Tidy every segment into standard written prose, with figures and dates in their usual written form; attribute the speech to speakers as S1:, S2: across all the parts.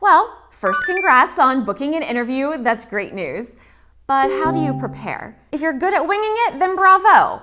S1: Well, first, congrats on booking an interview. That's great news. But how do you prepare? If you're good at winging it, then bravo.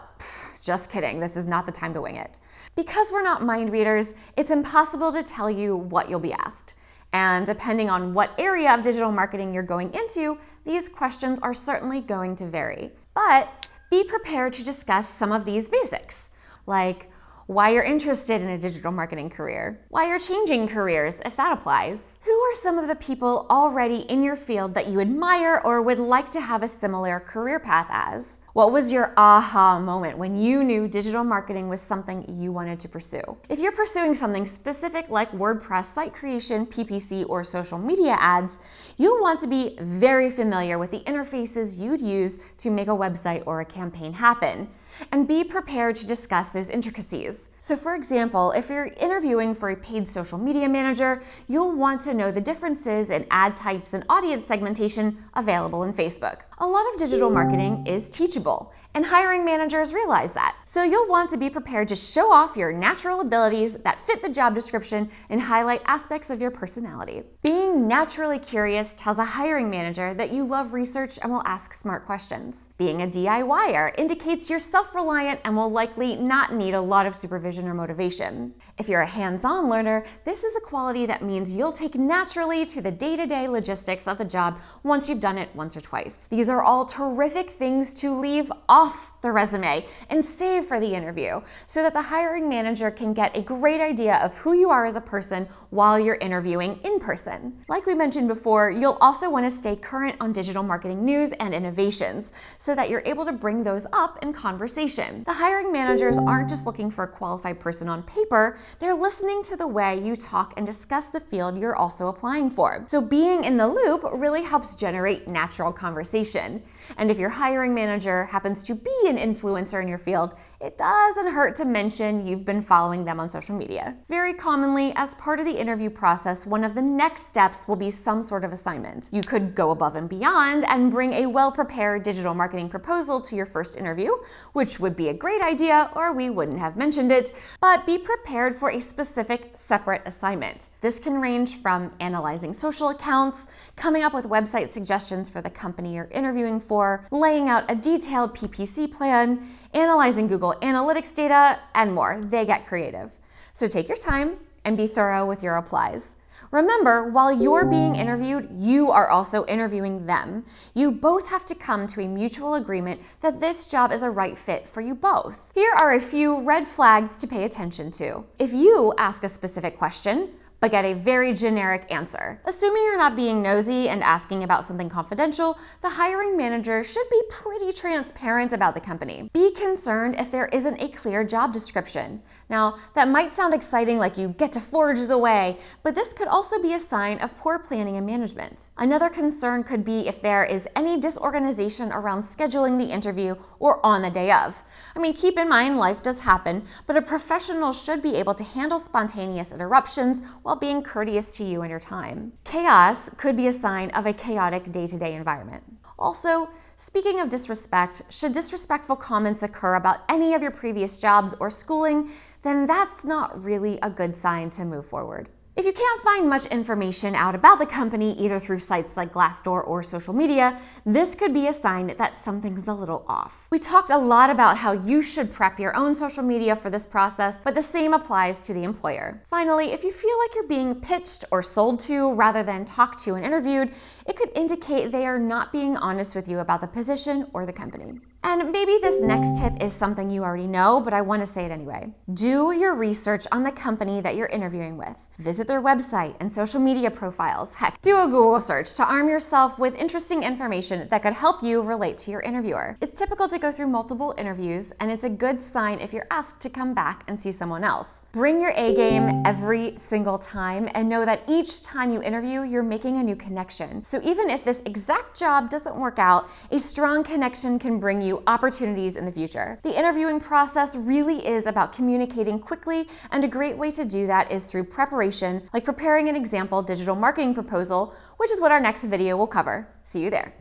S1: Just kidding, this is not the time to wing it. Because we're not mind readers, it's impossible to tell you what you'll be asked. And depending on what area of digital marketing you're going into, these questions are certainly going to vary. But be prepared to discuss some of these basics, like why you're interested in a digital marketing career, why you're changing careers, if that applies. Who are some of the people already in your field that you admire or would like to have a similar career path as? What was your aha moment when you knew digital marketing was something you wanted to pursue? If you're pursuing something specific like WordPress site creation, PPC, or social media ads, you'll want to be very familiar with the interfaces you'd use to make a website or a campaign happen, and be prepared to discuss those intricacies. So for example, if you're interviewing for a paid social media manager, you'll want to know the differences in ad types and audience segmentation available in Facebook. A lot of digital marketing is teachable, and hiring managers realize that. So you'll want to be prepared to show off your natural abilities that fit the job description and highlight aspects of your personality. Being naturally curious tells a hiring manager that you love research and will ask smart questions. Being a DIYer indicates you're self-reliant and will likely not need a lot of supervision or motivation. If you're a hands-on learner, this is a quality that means you'll take naturally to the day-to-day logistics of the job once you've done it once or twice. These are all terrific things to leave off the resume and save for the interview so that the hiring manager can get a great idea of who you are as a person while you're interviewing in person. Like we mentioned before, you'll also want to stay current on digital marketing news and innovations so that you're able to bring those up in conversation. The hiring managers aren't just looking for a qualified person on paper, they're listening to the way you talk and discuss the field you're also applying for. So being in the loop really helps generate natural conversation. And if your hiring manager happens to be an influencer in your field, it doesn't hurt to mention you've been following them on social media. Very commonly, as part of the interview process, one of the next steps will be some sort of assignment. You could go above and beyond and bring a well-prepared digital marketing proposal to your first interview, which would be a great idea, or we wouldn't have mentioned it, but be prepared for a specific separate assignment. This can range from analyzing social accounts, coming up with website suggestions for the company you're interviewing for, laying out a detailed PPC plan, analyzing Google Analytics data, and more. They get creative. So take your time and be thorough with your replies. Remember, while you're being interviewed, you are also interviewing them. You both have to come to a mutual agreement that this job is a right fit for you both. Here are a few red flags to pay attention to. If you ask a specific question, but get a very generic answer. Assuming you're not being nosy and asking about something confidential, the hiring manager should be pretty transparent about the company. Be concerned if there isn't a clear job description. Now, that might sound exciting, like you get to forge the way, but this could also be a sign of poor planning and management. Another concern could be if there is any disorganization around scheduling the interview or on the day of. I mean, keep in mind, life does happen, but a professional should be able to handle spontaneous interruptions while being courteous to you and your time. Chaos could be a sign of a chaotic day-to-day environment. Also, speaking of disrespect, should disrespectful comments occur about any of your previous jobs or schooling, then that's not really a good sign to move forward. If you can't find much information out about the company, either through sites like Glassdoor or social media, this could be a sign that something's a little off. We talked a lot about how you should prep your own social media for this process, but the same applies to the employer. Finally, if you feel like you're being pitched or sold to rather than talked to and interviewed, it could indicate they are not being honest with you about the position or the company. And maybe this next tip is something you already know, but I want to say it anyway. Do your research on the company that you're interviewing with. Visit their website and social media profiles. Heck, do a Google search to arm yourself with interesting information that could help you relate to your interviewer. It's typical to go through multiple interviews, and it's a good sign if you're asked to come back and see someone else. Bring your A game every single time and know that each time you interview, you're making a new connection. So even if this exact job doesn't work out, a strong connection can bring you opportunities in the future. The interviewing process really is about communicating quickly, and a great way to do that is through preparation, like preparing an example digital marketing proposal, which is what our next video will cover. See you there.